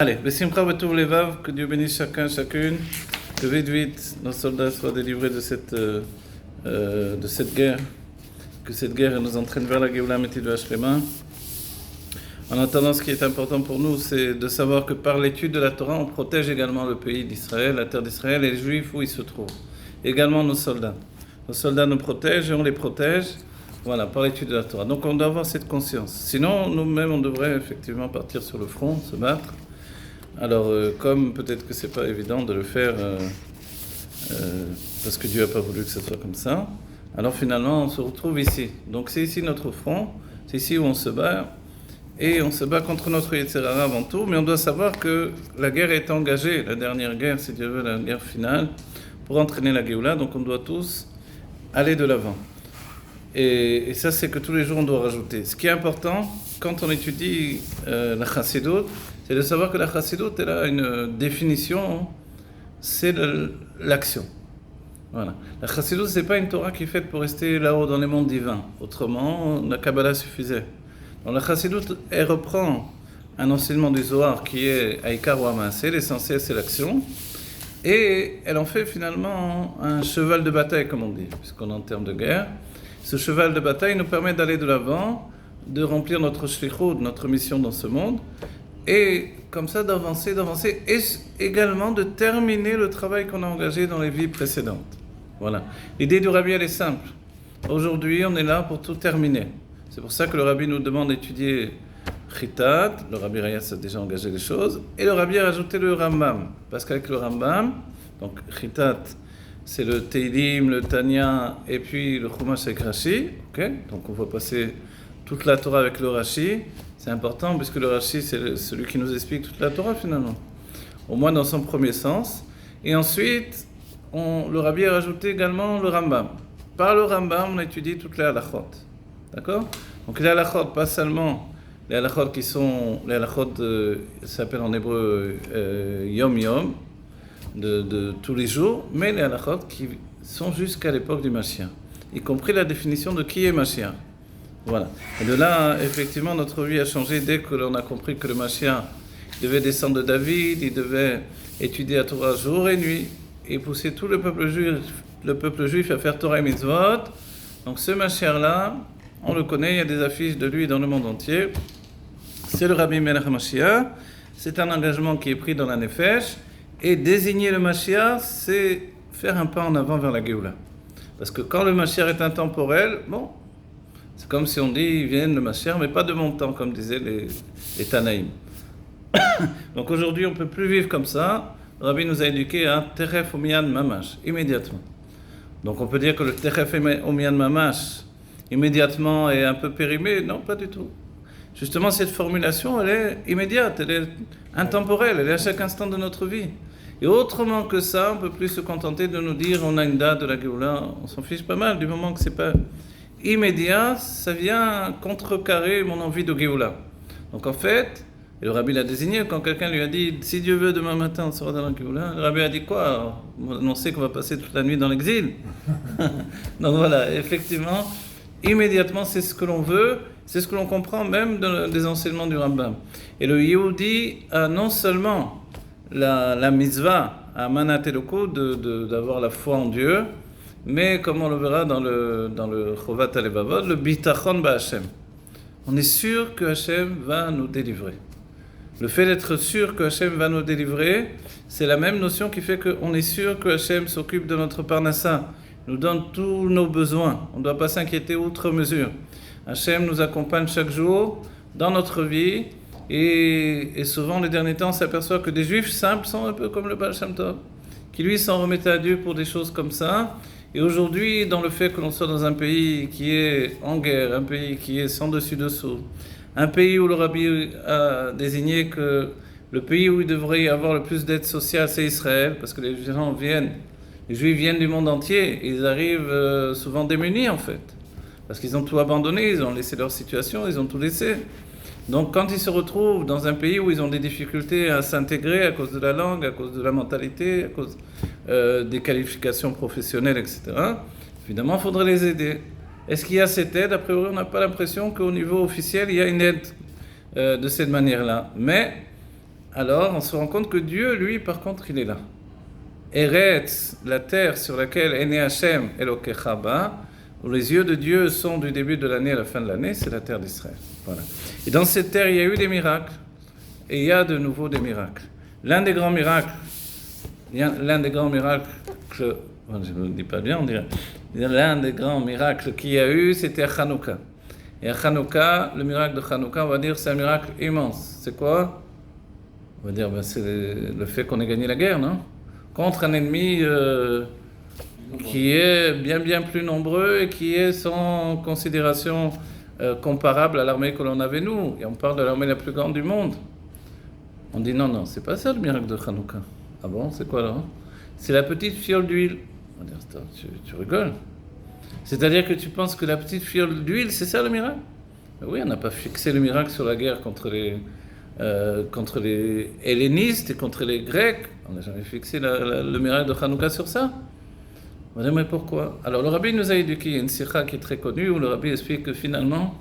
Allez, Besimcha B'Tov Levav, que Dieu bénisse chacun, chacune, que vite, nos soldats soient délivrés de cette guerre, que cette guerre nous entraîne vers la Géoula Métid V'Ashlema. En attendant, ce qui est important pour nous, c'est de savoir que par l'étude de la Torah, on protège également le pays d'Israël, la terre d'Israël et les Juifs où ils se trouvent. Également nos soldats. Nos soldats nous protègent et on les protège, voilà, par l'étude de la Torah. Donc on doit avoir cette conscience. Sinon, nous-mêmes, on devrait effectivement partir sur le front, se battre. Alors, comme peut-être que c'est pas évident de le faire parce que Dieu n'a pas voulu que ce soit comme ça, alors finalement on se retrouve ici. Donc c'est ici notre front, c'est ici où on se bat, et on se bat contre notre Yetzer Hara avant tout, mais on doit savoir que la guerre est engagée, la dernière guerre, si Dieu veut, la guerre finale, pour entraîner la Géoula, donc on doit tous aller de l'avant. Et ça, c'est que tous les jours on doit rajouter. Ce qui est important, quand on étudie la Chassidut, c'est de savoir que la Chassidut, elle a une définition, c'est l'action. Voilà. La Chassidut, c'est pas une Torah qui est faite pour rester là-haut dans les mondes divins. Autrement, la Kabbalah suffisait. Donc la Chassidut, elle reprend un enseignement du Zohar qui est Aïkar ou Amassé, l'essentiel c'est l'action, et elle en fait finalement un cheval de bataille, comme on dit, puisqu'on est en termes de guerre. Ce cheval de bataille nous permet d'aller de l'avant, de remplir notre shlichut, notre mission dans ce monde, et comme ça d'avancer, et également de terminer le travail qu'on a engagé dans les vies précédentes. Voilà. L'idée du Rabbi, elle est simple. Aujourd'hui, on est là pour tout terminer. C'est pour ça que le Rabbi nous demande d'étudier Chitat, le Rabbi Rayas a déjà engagé les choses, et le Rabbi a rajouté le Rambam. Parce qu'avec le Rambam, donc Chitat, c'est le Teilim, le Tanya, et puis le Chumash avec Rashi. Okay, donc on va passer toute la Torah avec le Rashi. C'est important puisque le Rashi, c'est celui qui nous explique toute la Torah finalement. Au moins dans son premier sens. Et ensuite, le Rabbi a rajouté également le Rambam. Par le Rambam, on étudie toutes les halachot. D'accord ? Donc les halachot, pas seulement les halachot qui sont... Les halachot, ça s'appelle en hébreu Yom Yom, de tous les jours, mais les halachot qui sont jusqu'à l'époque du Mashiach, y compris la définition de qui est Mashiach. Voilà. Et de là, effectivement, notre vie a changé dès que l'on a compris que le Mashiach devait descendre de David, il devait étudier la Torah jour et nuit, et pousser tout le peuple juif à faire Torah et Mitzvot. Donc ce Mashiach-là, on le connaît, il y a des affiches de lui dans le monde entier. C'est le Rabbi Melech Mashiach, c'est un engagement qui est pris dans la Nefesh, et désigner le Mashiach, c'est faire un pas en avant vers la Géoula. Parce que quand le Mashiach est intemporel, bon, c'est comme si on dit, ils viennent le Mashiach, mais pas de mon temps, comme disaient les Tanaïm. Donc aujourd'hui, on ne peut plus vivre comme ça. Le Rabbi nous a éduqués à Teref Omiyan Mamash, immédiatement. Donc on peut dire que le Teref Omiyan Mamash, immédiatement, est un peu périmé. Non, pas du tout. Justement, cette formulation, elle est immédiate, elle est intemporelle, elle est à chaque instant de notre vie. Et autrement que ça, on ne peut plus se contenter de nous dire on a une date de la Géoula, on s'en fiche pas mal, du moment que ce n'est pas immédiat, ça vient contrecarrer mon envie de Géoula. Donc en fait, et le Rabbi l'a désigné, quand quelqu'un lui a dit si Dieu veut, demain matin on sera dans la Géoula, le Rabbi a dit quoi ? On sait qu'on va passer toute la nuit dans l'exil. Donc voilà, effectivement, immédiatement c'est ce que l'on veut, c'est ce que l'on comprend même des enseignements du Rambam. Et le Yehudi a non seulement la mitzvah à Manat Elokut d'avoir la foi en Dieu, mais comme on le verra dans le Chovat Alevavot, le Bitachon B'Hashem. On est sûr que Hashem va nous délivrer. Le fait d'être sûr que Hashem va nous délivrer, c'est la même notion qui fait qu'on est sûr que Hashem s'occupe de notre parnassa, nous donne tous nos besoins. On ne doit pas s'inquiéter outre mesure. Hashem nous accompagne chaque jour dans notre vie, et souvent, les derniers temps, on s'aperçoit que des juifs simples sont un peu comme le Baal Shem Tov, qui lui s'en remettait à Dieu pour des choses comme ça. Et aujourd'hui, dans le fait que l'on soit dans un pays qui est en guerre, un pays qui est sans dessus-dessous, un pays où le Rabbi a désigné que le pays où il devrait y avoir le plus d'aide sociale, c'est Israël, parce que les Juifs viennent du monde entier, et ils arrivent souvent démunis en fait, parce qu'ils ont tout abandonné, ils ont laissé leur situation, ils ont tout laissé. Donc quand ils se retrouvent dans un pays où ils ont des difficultés à s'intégrer à cause de la langue, à cause de la mentalité, à cause des qualifications professionnelles, etc., évidemment, il faudrait les aider. Est-ce qu'il y a cette aide ? A priori, on n'a pas l'impression qu'au niveau officiel, il y a une aide de cette manière-là. Mais alors on se rend compte que Dieu, lui, par contre, il est là. Eretz, la terre sur laquelle est né Hachem Elokecha ba, où les yeux de Dieu sont du début de l'année à la fin de l'année, c'est la terre d'Israël. Voilà. Et dans cette terre, il y a eu des miracles, et il y a de nouveau des miracles. L'un des grands miracles, je ne le dis pas bien, on dirait, l'un des grands miracles qu'il y a eu, c'était à Hanouka. Et à Hanouka, le miracle de Hanouka, on va dire, c'est un miracle immense. C'est quoi? On va dire, c'est le fait qu'on ait gagné la guerre, non? Contre un ennemi qui est bien plus nombreux et qui est sans considération comparable à l'armée que l'on avait nous. Et on parle de l'armée la plus grande du monde. On dit non, c'est pas ça le miracle de Hanouka. Ah bon, c'est quoi là? C'est la petite fiole d'huile. On va dire, tu rigoles. C'est-à-dire que tu penses que la petite fiole d'huile, c'est ça le miracle? Mais oui, on n'a pas fixé le miracle sur la guerre contre les hellénistes et contre les Grecs. On n'a jamais fixé le miracle de Hanouka sur ça. On va dire, mais pourquoi? Alors le rabbi nous a éduqué, il y a une sikha qui est très connue, où le rabbi explique que finalement,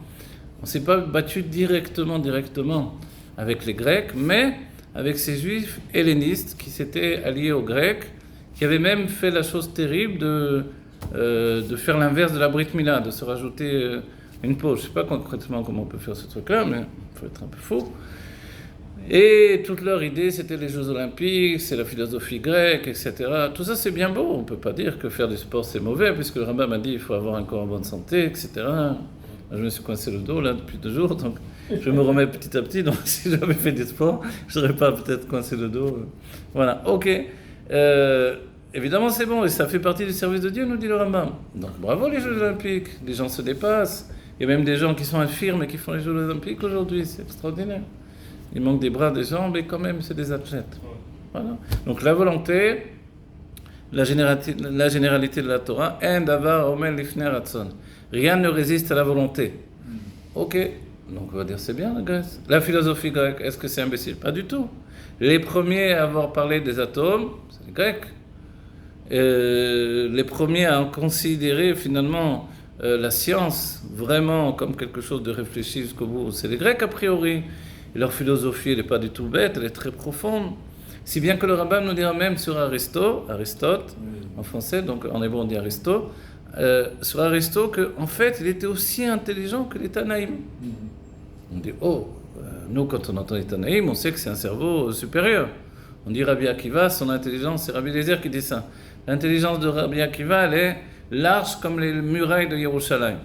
on ne s'est pas battu directement avec les Grecs, mais avec ces juifs hellénistes qui s'étaient alliés aux Grecs, qui avaient même fait la chose terrible de faire l'inverse de la Brit Mila, de se rajouter une peau. Je ne sais pas concrètement comment on peut faire ce truc-là, mais il faut être un peu fou. Et toute leur idée, c'était les Jeux Olympiques, c'est la philosophie grecque, etc. Tout ça, c'est bien beau. On ne peut pas dire que faire du sport, c'est mauvais, puisque le rabbin m'a dit qu'il faut avoir un corps en bonne santé, etc. Je me suis coincé le dos, là, depuis 2 jours, donc je me remets petit à petit. Donc, si j'avais fait du sport, je n'aurais pas peut-être coincé le dos. Voilà, ok. Évidemment, c'est bon, et ça fait partie du service de Dieu, nous dit le rabbin. Donc, bravo les Jeux Olympiques. Les gens se dépassent. Il y a même des gens qui sont infirmes et qui font les Jeux Olympiques aujourd'hui. C'est extraordinaire. Il manque des bras, des jambes, et quand même, c'est des athlètes. Voilà. Donc, la volonté, la généralité de la Torah, en davar omer lifnei ratzon. Rien ne résiste à la volonté. Ok. Donc, on va dire, c'est bien la Grèce. La philosophie grecque, est-ce que c'est imbécile? Pas du tout. Les premiers à avoir parlé des atomes, c'est les Grecs. Les premiers à considérer, finalement, la science vraiment comme quelque chose de réfléchi jusqu'au bout, c'est les Grecs, a priori. Et leur philosophie, elle n'est pas du tout bête, elle est très profonde. Si bien que le rabbin nous dira même sur Aristote, en français, donc en hébreu on dit Aristote, sur Aristote, qu'en fait, il était aussi intelligent que les Tanaïm. On dit, nous, quand on entend les Tanaïm, on sait que c'est un cerveau supérieur. On dit Rabbi Akiva, son intelligence, c'est Rabbi Eliezer qui dit ça. L'intelligence de Rabbi Akiva, elle est large comme les murailles de Yerushalayim.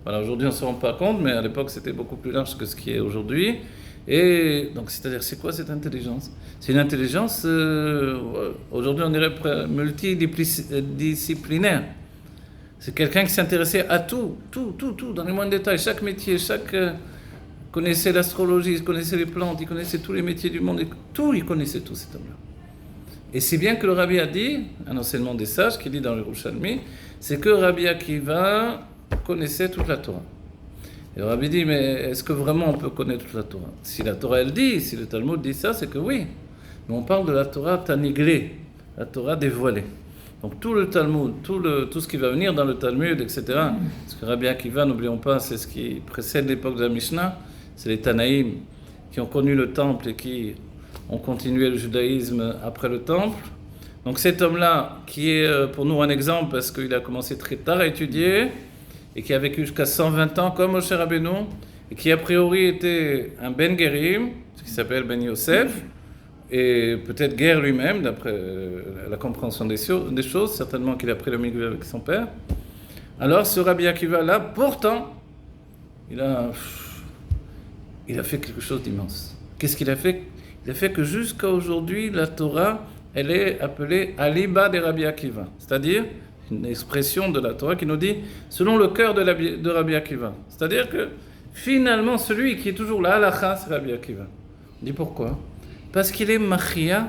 Voilà, aujourd'hui, on ne se rend pas compte, mais à l'époque, c'était beaucoup plus large que ce qui est aujourd'hui. Et donc, c'est-à-dire, c'est quoi cette intelligence? C'est une intelligence, aujourd'hui, on dirait multidisciplinaire. C'est quelqu'un qui s'intéressait à tout, dans les moindres détails, chaque métier, connaissait l'astrologie, il connaissait les plantes, il connaissait tous les métiers du monde, il connaissait tout cet homme-là. Et c'est bien que le Rabbi a dit, un enseignement des sages, qui dit dans le Yerushalmi, c'est que Rabbi Akiva connaissait toute la Torah. Et le Rabbi dit, mais est-ce que vraiment on peut connaître toute la Torah? Si la Torah elle dit, si le Talmud dit ça, c'est que oui. Mais on parle de la Torah taniglée, la Torah dévoilée. Donc tout le Talmud, tout ce qui va venir dans le Talmud, etc. Parce que Rabbi Akiva, n'oublions pas, c'est ce qui précède l'époque de la Mishnah, c'est les Tanaïm qui ont connu le temple et qui ont continué le judaïsme après le temple. Donc cet homme-là, qui est pour nous un exemple, parce qu'il a commencé très tard à étudier, et qui a vécu jusqu'à 120 ans comme Moshe Rabbeinu, et qui a priori était un Ben Gerim, ce qui s'appelle Ben Yosef, et peut-être guerre lui-même, d'après la compréhension des choses, certainement qu'il a pris le milieu avec son père. Alors ce Rabbi Akiva-là, pourtant, il a fait quelque chose d'immense. Qu'est-ce qu'il a fait? Il a fait que jusqu'à aujourd'hui, la Torah, elle est appelée Aliba de Rabbi Akiva, c'est-à-dire une expression de la Torah qui nous dit selon le cœur de Rabbi Akiva. C'est-à-dire que finalement, celui qui est toujours la halacha, c'est Rabbi Akiva. On dit pourquoi? Parce qu'il est machia.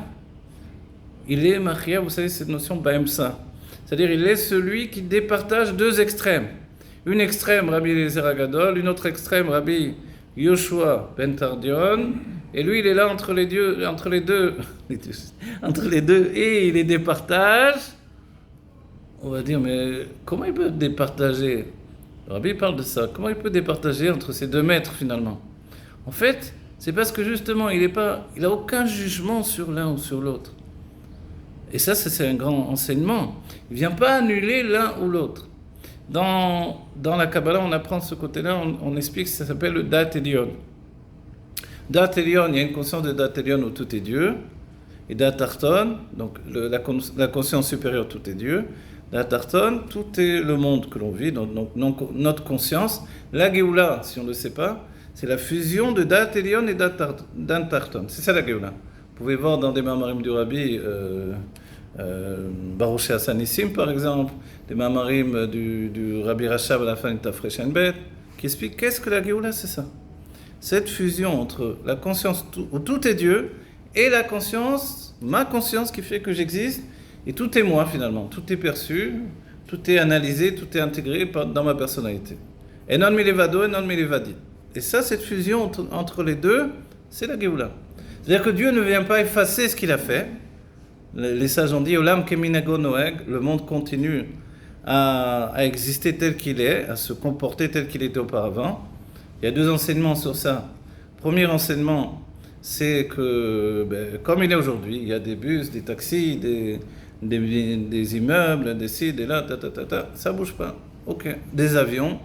Il est machia, vous savez, cette notion baemsa. C'est-à-dire, il est celui qui départage 2 extrêmes. Une extrême, Rabbi Eliezer Agadol, une autre extrême, Rabbi Yoshua ben Tardion. Et lui, il est là entre les deux, et il les départage. On va dire, mais comment il peut départager? Le Rabbi parle de ça. Comment il peut départager entre ces 2 maîtres, finalement? En fait, c'est parce que justement, il n'a aucun jugement sur l'un ou sur l'autre. Et ça, c'est un grand enseignement. Il ne vient pas annuler l'un ou l'autre. Dans la Kabbalah, on apprend ce côté-là, on explique que ça s'appelle le Dat Elyon. Dat Elyon, il y a une conscience de Dat Elyon où tout est Dieu. Et Dat Tarton, donc la conscience supérieure, tout est Dieu. Dat Tarton, tout est le monde que l'on vit, donc notre conscience. La Géoula, si on ne le sait pas, c'est la fusion de Dat Elyon et Dat Tarton. C'est ça la Géoula. Vous pouvez voir dans des Mamarim du Rabbi, Baruch Hassanissim par exemple, des Mamarim du Rabbi Rachab à la fin de Tafresh Bet, qui expliquent qu'est-ce que la Géoula, c'est ça. Cette fusion entre la conscience où tout est Dieu et la conscience, ma conscience qui fait que j'existe, et tout est moi finalement, tout est perçu, tout est analysé, tout est intégré dans ma personnalité. Et non milevado, et non milevadi. Et ça, cette fusion entre les deux, c'est la Géoula. C'est-à-dire que Dieu ne vient pas effacer ce qu'il a fait. Les sages ont dit, Olam keminago noeg, le monde continue à exister tel qu'il est, à se comporter tel qu'il était auparavant. Il y a deux enseignements sur ça. Premier enseignement, c'est que, comme il est aujourd'hui, il y a des bus, des taxis, des immeubles, des ci, des là, ça bouge pas. Ok. Des avions.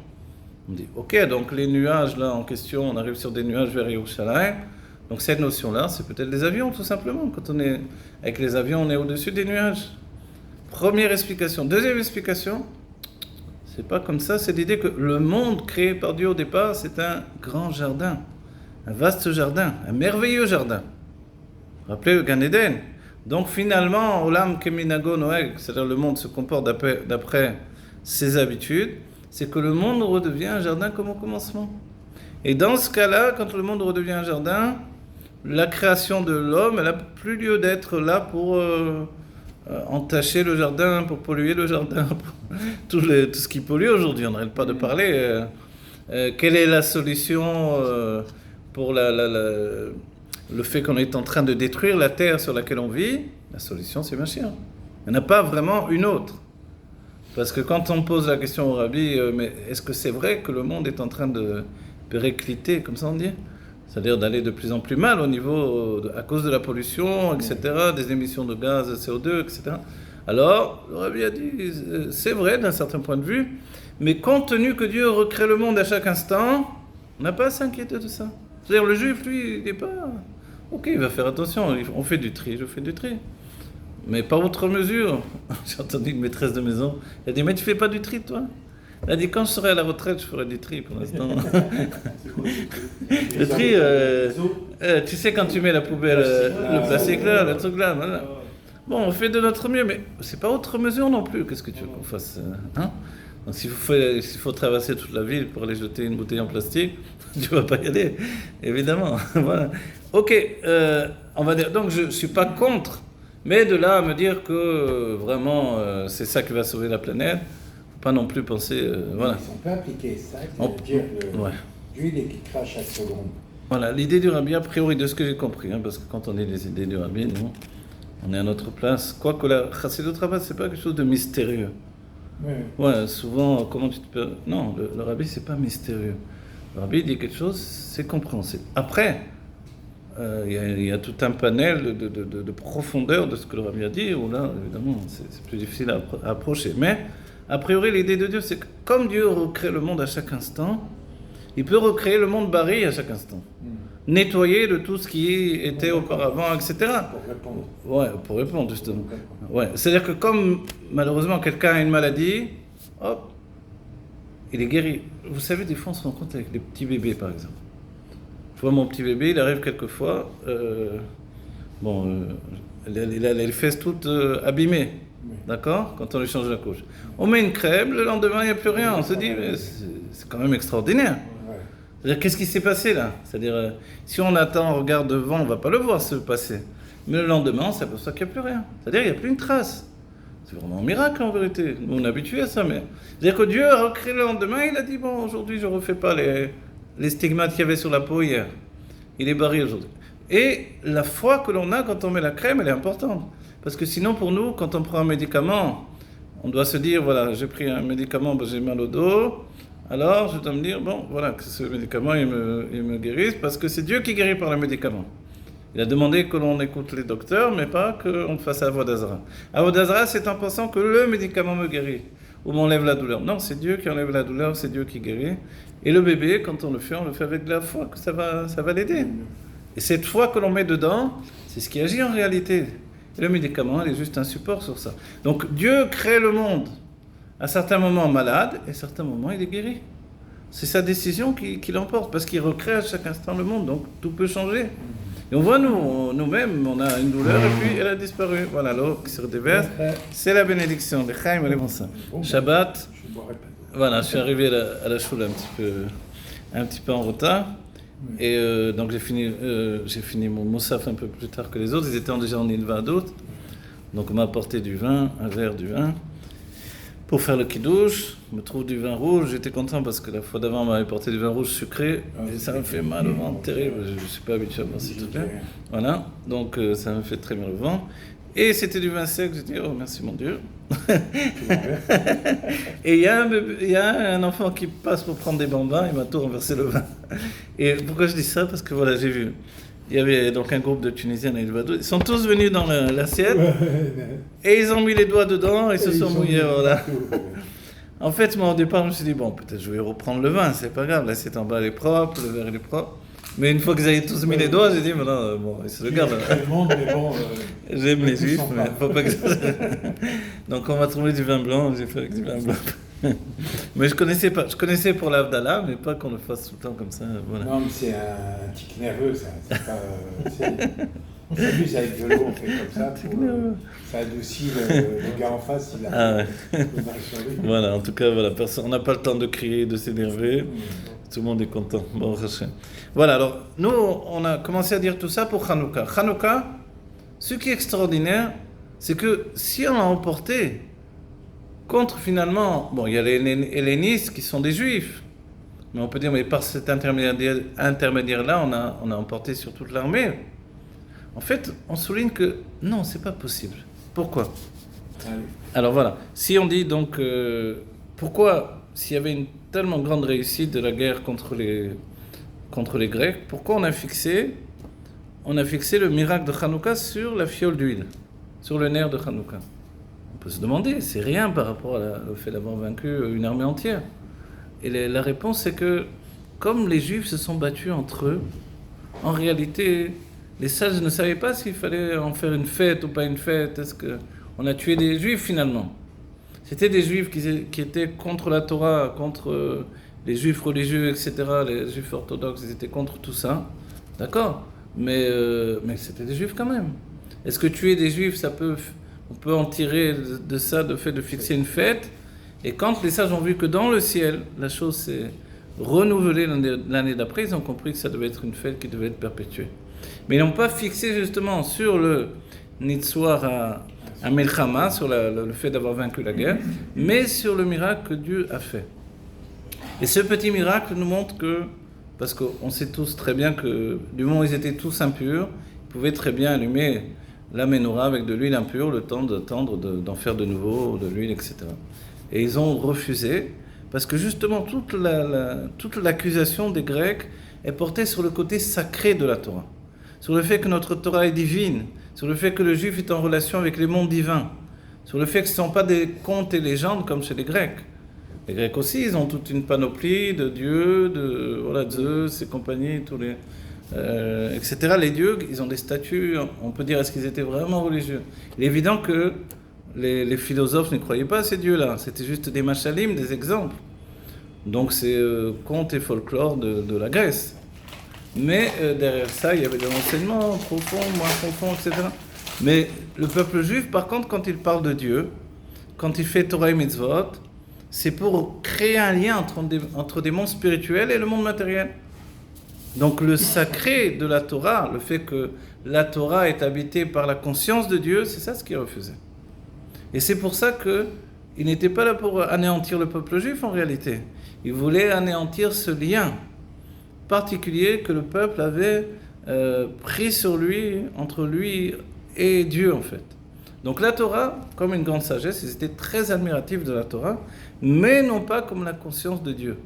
On dit, ok, donc les nuages là en question, on arrive sur des nuages vers Yerushalayim. Donc cette notion-là, c'est peut-être des avions, tout simplement. Quand on est avec les avions, on est au-dessus des nuages. Première explication. Deuxième explication, c'est pas comme ça, c'est l'idée que le monde créé par Dieu au départ, c'est un grand jardin, un vaste jardin, un merveilleux jardin. Rappelez le Gan Eden. Donc finalement, Olam Keminago Noeg, c'est-à-dire le monde se comporte d'après ses habitudes, c'est que le monde redevient un jardin comme au commencement. Et dans ce cas-là, quand le monde redevient un jardin, la création de l'homme, elle n'a plus lieu d'être là pour entacher le jardin, pour polluer le jardin, tout ce qui pollue aujourd'hui. On n'arrête pas de parler. Quelle est la solution pour le fait qu'on est en train de détruire la terre sur laquelle on vit? La solution, c'est Mashiach. Il n'y en a pas vraiment une autre. Parce que quand on pose la question au Rabbi, mais est-ce que c'est vrai que le monde est en train de péricliter, comme ça on dit? C'est-à-dire d'aller de plus en plus mal au niveau, à cause de la pollution, etc., des émissions de gaz, de CO2, etc. Alors, le Rabbi a dit, c'est vrai d'un certain point de vue, mais compte tenu que Dieu recrée le monde à chaque instant, on n'a pas à s'inquiéter de ça. C'est-à-dire le juif, lui, il n'est pas... Ok, il va faire attention, on fait du tri, je fais du tri. Mais pas outre mesure. J'ai entendu une maîtresse de maison, elle a dit, mais tu fais pas du tri, toi? Elle a dit, quand je serai à la retraite, je ferai du tri pour l'instant. Le tri, tu sais, quand tu mets la poubelle, le plastique là, le truc là, voilà. Bon, on fait de notre mieux, mais c'est pas outre mesure non plus. Qu'est-ce que tu veux qu'on fasse, hein? Donc s'il faut traverser toute la ville pour aller jeter une bouteille en plastique, tu vas pas y aller, évidemment. Voilà. Ok, on va dire, donc je ne suis pas contre, mais de là à me dire que vraiment c'est ça qui va sauver la planète, pas non plus penser, voilà. On peut appliquer ça, c'est-à-dire l'huile qui crache chaque seconde. Voilà, l'idée du Rabbi, a priori, de ce que j'ai compris, hein, parce que quand on est les idées du Rabbi, nous, on est à notre place. Quoique la Chassidut Rabbah, c'est pas quelque chose de mystérieux. Oui. Ouais, souvent, comment tu te peux... Non, le Rabbi, c'est pas mystérieux. Le Rabbi dit quelque chose, c'est compréhensible. Après, il y a tout un panel de profondeur de ce que le Rabbi a dit, où là, évidemment, c'est plus difficile à approcher. Mais, a priori, l'idée de Dieu, c'est que comme Dieu recrée le monde à chaque instant, il peut recréer le monde barré à chaque instant. Nettoyer de tout ce qui était auparavant, etc. Pour répondre. Ouais, pour répondre, justement. Ouais. C'est-à-dire que comme, malheureusement, quelqu'un a une maladie, hop, il est guéri. Vous savez, des fois, on se rend compte avec les petits bébés, par exemple. Je vois mon petit bébé, il arrive quelquefois, il a les fesses toutes abîmées, d'accord, quand on lui change la couche. On met une crème, le lendemain, il n'y a plus rien. On se dit, mais c'est quand même extraordinaire. C'est-à-dire, qu'est-ce qui s'est passé là? C'est-à-dire, si on attend, on regarde devant, on ne va pas le voir se passer. Mais le lendemain, on s'aperçoit qu'il n'y a plus rien. C'est-à-dire, il n'y a plus une trace. C'est vraiment un miracle en vérité. Nous, on est habitués à ça, mais... C'est-à-dire que Dieu a recréé le lendemain, il a dit, bon, aujourd'hui, je ne refais pas les stigmates qu'il y avait sur la peau hier. Il est barré aujourd'hui. Et la foi que l'on a quand on met la crème, elle est importante. Parce que sinon, pour nous, quand on prend un médicament, on doit se dire, voilà, j'ai pris un médicament, j'ai mal au dos, alors je dois me dire, bon, voilà, que ce médicament, il me guérisse, parce que c'est Dieu qui guérit par le médicament. Il a demandé que l'on écoute les docteurs, mais pas qu'on fasse Avodah Zarah. Avodah Zarah, c'est en pensant que le médicament me guérit, ou m'enlève la douleur. Non, c'est Dieu qui enlève la douleur, c'est Dieu qui guérit. Et le bébé, quand on le fait avec de la foi, que ça va l'aider. Et cette foi que l'on met dedans, c'est ce qui agit en réalité. Et le médicament, il est juste un support sur ça. Donc Dieu crée le monde à certains moments malade, et à certains moments il est guéri. C'est sa décision qui l'emporte, parce qu'il recrée à chaque instant le monde, donc tout peut changer. Et on voit nous-mêmes, on a une douleur, et puis elle a disparu. Voilà, l'eau qui se redéverse, c'est la bénédiction. Les chaim et les bons saints. Shabbat, voilà, je suis arrivé à la choule un petit peu en retard. Et donc j'ai fini mon moussaf un peu plus tard que les autres. Ils étaient déjà en Ilva d'autres. Donc on m'a apporté du vin, un verre du vin, pour faire le kidouche. On me trouve du vin rouge. J'étais content parce que la fois d'avant on m'avait apporté du vin rouge sucré. Et ça me fait mal au ventre, terrible. Je ne suis pas habitué à boire ce truc-là. Voilà, donc ça me fait très mal au ventre. Et c'était du vin sec. J'ai dit, oh merci mon Dieu. Et il y a un enfant qui passe pour prendre des bambins, il m'a tout renversé le vin. Et pourquoi je dis ça? Parce que voilà, j'ai vu, il y avait donc un groupe de Tunisiens à Ilvado, ils sont tous venus dans l'assiette, et ils ont mis les doigts dedans, et ils se sont mouillés, voilà. En fait, moi au départ, je me suis dit, bon, peut-être je vais reprendre le vin, c'est pas grave, l'assiette en bas elle est propre, le verre il est propre. Mais une fois qu'ils avaient tous mis les doigts, j'ai dit, maintenant, bon, ils se le gardent. J'aime les juifs, mais faut pas que ça... Donc on m'a trouvé du vin blanc, j'ai fait avec du vin blanc. Mais je connaissais pour l'Avdallah, mais pas qu'on le fasse tout le temps comme ça. Voilà. Non, mais c'est un tic nerveux, ça. C'est pas, on s'amuse avec de l'eau, on fait comme ça. Ça adoucit le gars en face, il a ouais. Voilà, en tout cas, voilà, on n'a pas le temps de crier, de s'énerver. Tout le monde est content. Bon, voilà, alors, nous, on a commencé à dire tout ça pour Hanouka. Hanouka, ce qui est extraordinaire, c'est que si on a emporté contre finalement, bon, il y a les hellénistes qui sont des juifs, mais on peut dire, mais par cet intermédiaire-là, on a emporté sur toute l'armée. En fait, on souligne que non, c'est pas possible. Pourquoi ? Alors voilà, si on dit donc, pourquoi, s'il y avait une tellement grande réussite de la guerre contre les Grecs, pourquoi on a fixé le miracle de Hanouka sur la fiole d'huile, sur le nerf de Hanouka? On peut se demander, c'est rien par rapport au fait d'avoir vaincu une armée entière. Et la réponse, c'est que comme les Juifs se sont battus entre eux, en réalité, les sages ne savaient pas s'il fallait en faire une fête ou pas une fête. Est-ce qu'on a tué des Juifs finalement? C'était des Juifs qui étaient contre la Torah, contre les Juifs religieux, etc., les Juifs orthodoxes, ils étaient contre tout ça. D'accord, mais c'était des Juifs quand même. Est-ce que tuer des Juifs, on peut en tirer de ça, le fait de fixer une fête? Et quand les sages ont vu que dans le ciel, la chose s'est renouvelée l'année d'après, ils ont compris que ça devait être une fête qui devait être perpétuée. Mais ils n'ont pas fixé justement sur le Nitzwar à Melchama, sur le fait d'avoir vaincu la guerre, mais sur le miracle que Dieu a fait. Et ce petit miracle nous montre que, parce qu'on sait tous très bien que du moment où ils étaient tous impurs, ils pouvaient très bien allumer la menorah avec de l'huile impure, le temps d'attendre d'en faire de nouveau, de l'huile, etc. Et ils ont refusé, parce que justement toute l'accusation des Grecs est portée sur le côté sacré de la Torah, sur le fait que notre Torah est divine, sur le fait que le Juif est en relation avec les mondes divins, sur le fait que ce ne sont pas des contes et légendes comme chez les Grecs. Les Grecs aussi, ils ont toute une panoplie de dieux, Zeus et compagnie, etc. Les dieux, ils ont des statues, on peut dire, est-ce qu'ils étaient vraiment religieux? Il est évident que les philosophes ne croyaient pas à ces dieux-là, c'était juste des machalim, des exemples. Donc c'est contes et folklore de la Grèce. Mais derrière ça, il y avait des enseignements profonds, moins profonds, etc. Mais le peuple juif, par contre, quand il parle de Dieu, quand il fait Torah et Mitzvot, c'est pour créer un lien entre des mondes spirituels et le monde matériel. Donc le sacré de la Torah, le fait que la Torah est habitée par la conscience de Dieu, c'est ça ce qu'il refusait. Et c'est pour ça qu'il n'était pas là pour anéantir le peuple juif en réalité. Il voulait anéantir ce lien particulier que le peuple avait pris sur lui, entre lui et Dieu en fait. Donc la Torah, comme une grande sagesse, ils étaient très admiratifs de la Torah, mais non pas comme la conscience de Dieu.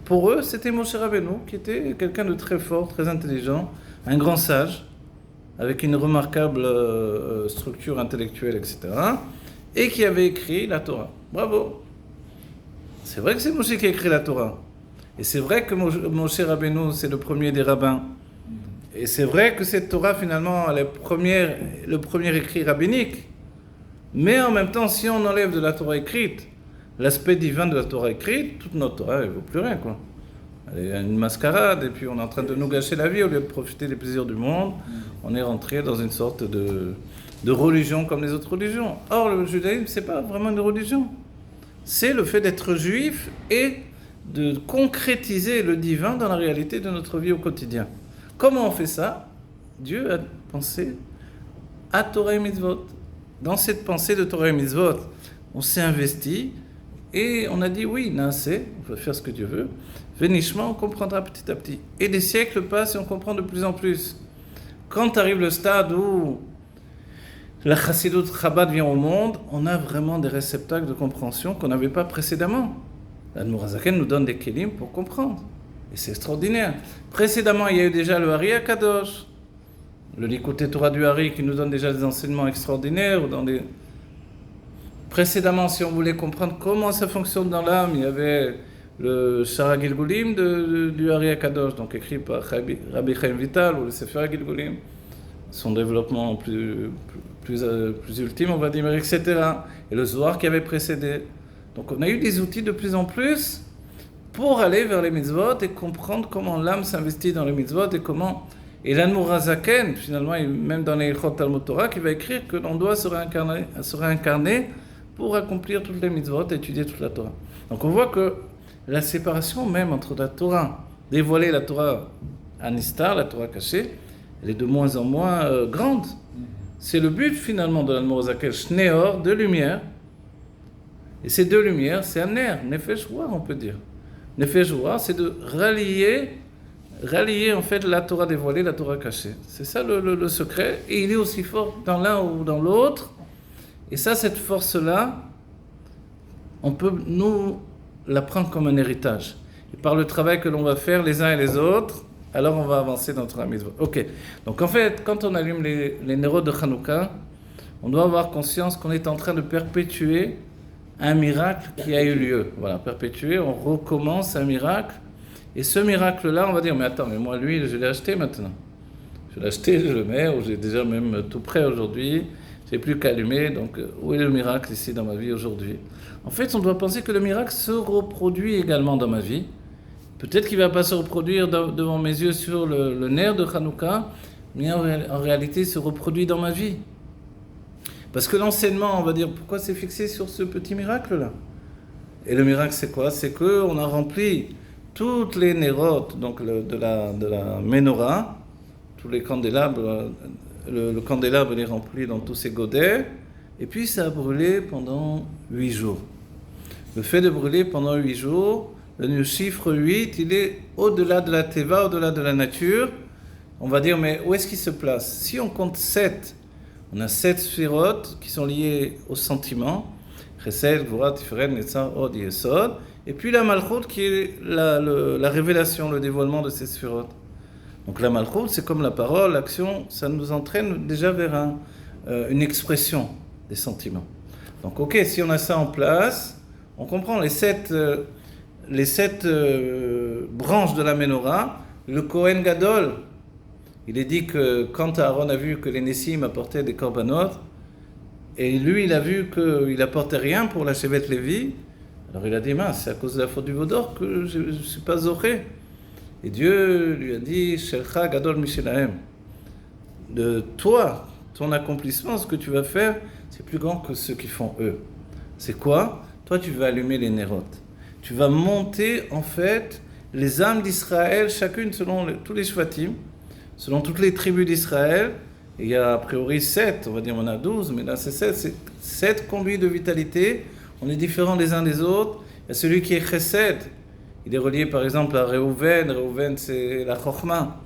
pour eux, c'était Moshe Rabbeinu, qui était quelqu'un de très fort, très intelligent, un grand sage, avec une remarquable structure intellectuelle, etc., et qui avait écrit la Torah. Bravo! C'est vrai que c'est Moshe qui a écrit la Torah. Et c'est vrai que Moshe Rabbeinu, c'est le premier des rabbins. Et c'est vrai que cette Torah, finalement, est le premier écrit rabbinique. Mais en même temps, si on enlève de la Torah écrite l'aspect divin de la Torah écrite, toute notre Torah, elle ne vaut plus rien, quoi. Elle est une mascarade, et puis on est en train de nous gâcher la vie au lieu de profiter des plaisirs du monde. On est rentré dans une sorte de religion comme les autres religions. Or, le judaïsme, c'est pas vraiment une religion. C'est le fait d'être juif et de concrétiser le divin dans la réalité de notre vie au quotidien. Comment on fait ça? Dieu a pensé à Torah et Mitzvot. Dans cette pensée de Torah et Mitzvot, on s'est investi et on a dit oui, Naaseh, on peut faire ce que Dieu veut. Vénishma, on comprendra petit à petit. Et des siècles passent et on comprend de plus en plus. Quand arrive le stade où la Chassidut Chabad vient au monde, on a vraiment des réceptacles de compréhension qu'on n'avait pas précédemment. L'Admour HaZaken nous donne des kelim pour comprendre. Et c'est extraordinaire. Précédemment, il y a eu déjà le Hari HaKadosh, le Likutei Torah du Hari qui nous donne déjà des enseignements extraordinaires. Précédemment, si on voulait comprendre comment ça fonctionne dans l'âme, il y avait le Shara Gilgulim du Hari HaKadosh, donc écrit par Rabbi Chaim Vital, ou le Sefer Gilgulim, son développement plus ultime, on va dire, etc. Et le Zohar qui avait précédé. Donc on a eu des outils de plus en plus pour aller vers les mitzvot et comprendre comment l'âme s'investit dans les mitzvot et comment... Et l'Admour HaZaken, finalement, même dans les Chot Talmud Torah, qui va écrire que l'on doit se réincarner pour accomplir toutes les mitzvot et étudier toute la Torah. Donc on voit que la séparation même entre la Torah, dévoiler la Torah anistar, la Torah cachée, elle est de moins en moins grande. C'est le but finalement de l'Admour HaZaken, Shneor, de lumière. Et ces deux lumières, c'est un ner, Nefesh Ruach, on peut dire. Nefesh Ruach, c'est de rallier en fait la Torah dévoilée, la Torah cachée. C'est ça le secret. Et il est aussi fort dans l'un ou dans l'autre. Et ça, cette force-là, on peut nous la prendre comme un héritage. Et par le travail que l'on va faire les uns et les autres, alors on va avancer dans notre mitzvah. Ok. Donc en fait, quand on allume les nérodes de Hanouka, on doit avoir conscience qu'on est en train de perpétuer un miracle qui a eu lieu. Voilà, perpétuer, on recommence un miracle. Et ce miracle-là, on va dire, mais attends, mais moi, lui, je l'ai acheté maintenant. Je l'ai acheté, je le mets, ou j'ai déjà même tout prêt aujourd'hui. J'ai plus qu'à allumer, donc où est le miracle ici dans ma vie aujourd'hui? En fait, on doit penser que le miracle se reproduit également dans ma vie. Peut-être qu'il ne va pas se reproduire devant mes yeux sur le nerf de Hanouka, mais en réalité, il se reproduit dans ma vie. Parce que l'enseignement, on va dire, pourquoi c'est fixé sur ce petit miracle-là? Et le miracle, c'est quoi? C'est qu'on a rempli toutes les nérotes donc de la menorah, tous les candélabres, le candélabre est rempli dans tous ces godets, et puis ça a brûlé pendant 8 jours. Le fait de brûler pendant 8 jours, le chiffre 8, il est au-delà de la teva, au-delà de la nature. On va dire, mais où est-ce qu'il se place? Si on compte 7, on a 7 sphirotes qui sont liées aux sentiments, Chesed, Gvura, Tiferet, Netzar, Od, Yesod, et puis la Malchut qui est la révélation, le dévoilement de ces sphirotes. Donc la Malchut, c'est comme la parole, l'action, ça nous entraîne déjà vers une expression des sentiments. Donc ok, si on a ça en place, on comprend les 7 branches de la Menorah. Le Kohen Gadol, il est dit que quand Aaron a vu que les Nessim apportaient des korbanot, et lui il a vu qu'il apportait rien pour la Shevet Lévi, alors il a dit, mince, c'est à cause de la faute du Vaudor que je ne suis pas zoré. Et Dieu lui a dit, Shelcha Gadol Mishelahem, de toi, ton accomplissement, ce que tu vas faire, c'est plus grand que ceux qui font eux. C'est quoi? Toi, tu vas allumer les nérotes. Tu vas monter, en fait, les âmes d'Israël, chacune selon tous les shvatim, selon toutes les tribus d'Israël. Et il y a a priori 7, on va dire on a 12, mais là c'est 7, c'est 7 conduits de vitalité. On est différents les uns des autres. Il y a celui qui est Chesed, il est relié par exemple à Reuven. Reuven c'est la Chochma.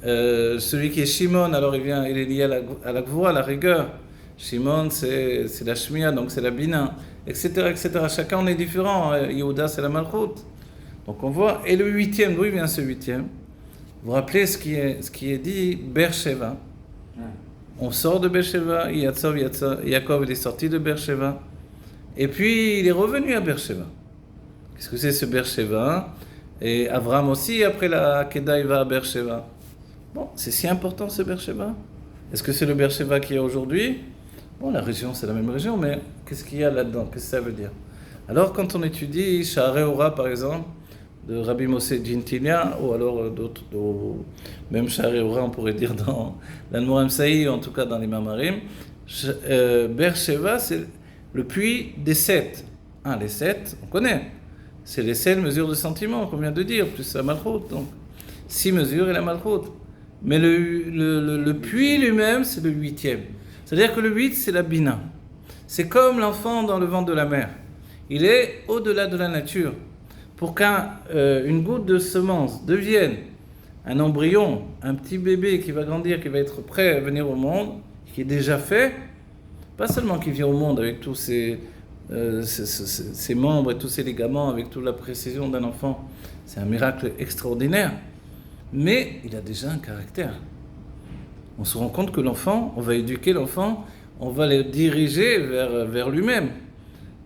Celui qui est Shimon, alors il est lié à la Gvura, à la rigueur. Shimon c'est la Shmia, donc c'est la Bina, etc., etc. Chacun on est différent. Yehuda c'est la Malchut. Donc on voit, et le huitième, d'où il vient ce huitième? Vous vous rappelez ce qui est dit, Beersheba. On sort de Beersheba, Yaakov il est sorti de Beersheba, et puis il est revenu à Beersheba. Qu'est-ce que c'est ce Beersheba? Et Abraham aussi, après la Akedah, il va à Beersheba. Bon, c'est si important ce Beersheba? Est-ce que c'est le Beersheba qu'il y a aujourd'hui? Bon, la région, c'est la même région, mais qu'est-ce qu'il y a là-dedans? Qu'est-ce que ça veut dire? Alors, quand on étudie Sha'arei Ora, par exemple, de Rabbi Moshe Gintilia, ou alors d'autres, même Sha'arei Ora, on pourrait dire dans l'Anmoram Saï, en tout cas dans les Mamarim, Beersheba, c'est le puits des 7. Les 7, on connaît. C'est les 7 mesures de sentiment qu'on vient de dire, plus la malchoute. Donc, 6 mesures et la malchoute. Mais le puits lui-même, c'est le 8e. C'est-à-dire que le 8, c'est la bina. C'est comme l'enfant dans le ventre de la mère. Il est au-delà de la nature. Pour qu'une goutte de semence devienne un embryon, un petit bébé qui va grandir, qui va être prêt à venir au monde, qui est déjà fait, pas seulement qui vient au monde avec tous ses membres et tous ses ligaments, avec toute la précision d'un enfant, c'est un miracle extraordinaire, mais il a déjà un caractère. On se rend compte que l'enfant, on va éduquer l'enfant, on va le diriger vers lui-même.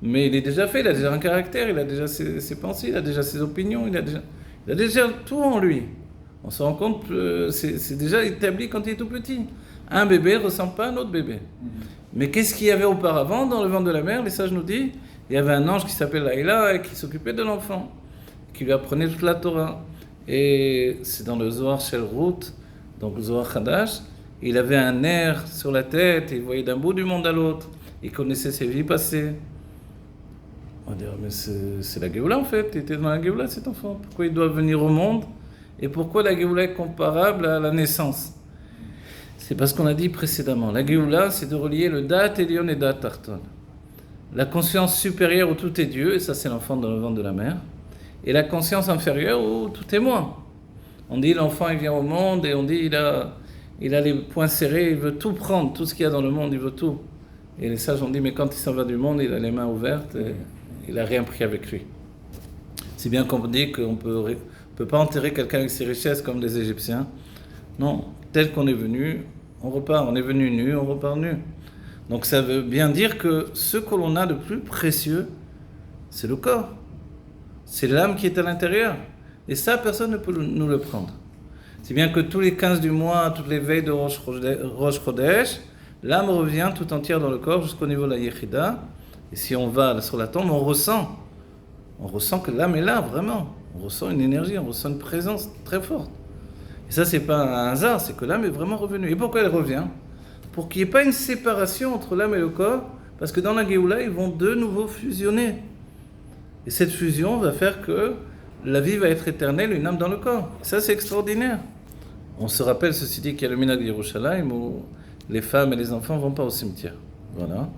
Mais il est déjà fait, il a déjà un caractère, il a déjà ses pensées, il a déjà ses opinions, il a déjà tout en lui. On se rend compte que c'est déjà établi quand il est tout petit. Un bébé ne ressemble pas à un autre bébé. Mais qu'est-ce qu'il y avait auparavant dans le ventre de la mère? Les sages nous disent, il y avait un ange qui s'appelait Laïla et qui s'occupait de l'enfant, qui lui apprenait toute la Torah. Et c'est dans le Zohar Shel Ruth, donc le Zohar Hadash, il avait un air sur la tête, il voyait d'un bout du monde à l'autre, il connaissait ses vies passées. On va dire, mais c'est la Géoula en fait, il était dans la Géoula cet enfant. Pourquoi il doit venir au monde? Et pourquoi la Géoula est comparable à la naissance? C'est parce qu'on a dit précédemment, la Géoula c'est de relier le Dat Elion et Dat Tarton. La conscience supérieure où tout est Dieu, et ça c'est l'enfant dans le ventre de la mère, et la conscience inférieure où tout est moi. On dit l'enfant il vient au monde et on dit il a les poings serrés, il veut tout prendre, tout ce qu'il y a dans le monde, il veut tout. Et les sages ont dit mais quand il s'en va du monde, il a les mains ouvertes et il n'a rien pris avec lui. C'est bien qu'on dit qu'on ne peut pas enterrer quelqu'un avec ses richesses comme les Égyptiens. Non, tel qu'on est venu, on repart. On est venu nu, on repart nu. Donc ça veut bien dire que ce que l'on a de plus précieux, c'est le corps. C'est l'âme qui est à l'intérieur. Et ça, personne ne peut nous le prendre. C'est bien que tous les 15 du mois, toutes les veilles de Rosh Chodesh, l'âme revient tout entière dans le corps jusqu'au niveau de la Yechida. Et si on va sur la tombe, on ressent que l'âme est là, vraiment. On ressent une énergie, on ressent une présence très forte. Et ça, c'est pas un hasard, c'est que l'âme est vraiment revenue. Et pourquoi elle revient? Pour qu'il n'y ait pas une séparation entre l'âme et le corps, parce que dans la Géoula, ils vont de nouveau fusionner. Et cette fusion va faire que la vie va être éternelle, une âme dans le corps. Et ça, c'est extraordinaire. On se rappelle, ceci dit, qu'il y a le Minhag Yerushalayim où les femmes et les enfants ne vont pas au cimetière. Voilà.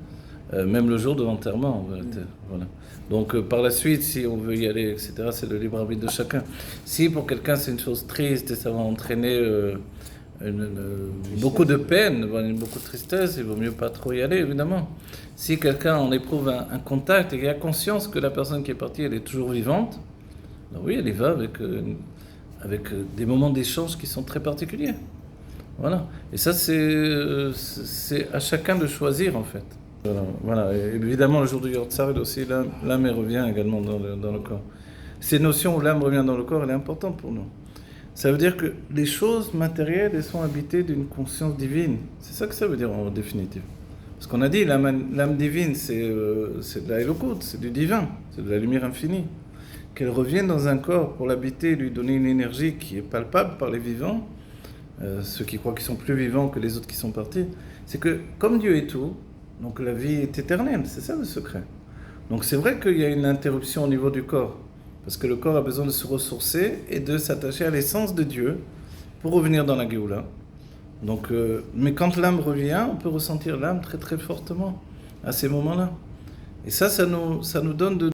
Même le jour de l'enterrement, en vérité. Voilà. Donc, par la suite, si on veut y aller, etc., c'est le libre arbitre de chacun. Si pour quelqu'un c'est une chose triste et ça va entraîner beaucoup de peine, beaucoup de tristesse, il vaut mieux pas trop y aller, évidemment. Si quelqu'un en éprouve un contact et qu'il a conscience que la personne qui est partie, elle est toujours vivante, alors oui, elle y va avec des moments d'échange qui sont très particuliers. Voilà. Et ça, c'est à chacun de choisir, en fait. Voilà. Et évidemment, le jour du Yortzad aussi, l'âme revient également dans le corps. Ces notions où l'âme revient dans le corps, elle est importante pour nous. Ça veut dire que les choses matérielles, elles sont habitées d'une conscience divine. C'est ça que ça veut dire en définitive. Parce qu'on a dit, l'âme divine, c'est de la Elokout, c'est du divin, c'est de la lumière infinie. Qu'elle revienne dans un corps pour l'habiter, lui donner une énergie qui est palpable par les vivants, ceux qui croient qu'ils sont plus vivants que les autres qui sont partis, c'est que comme Dieu est tout, donc la vie est éternelle, c'est ça le secret. Donc c'est vrai qu'il y a une interruption au niveau du corps, parce que le corps a besoin de se ressourcer et de s'attacher à l'essence de Dieu pour revenir dans la Géoula. Donc, mais quand l'âme revient, on peut ressentir l'âme très très fortement à ces moments-là. Et ça nous donne de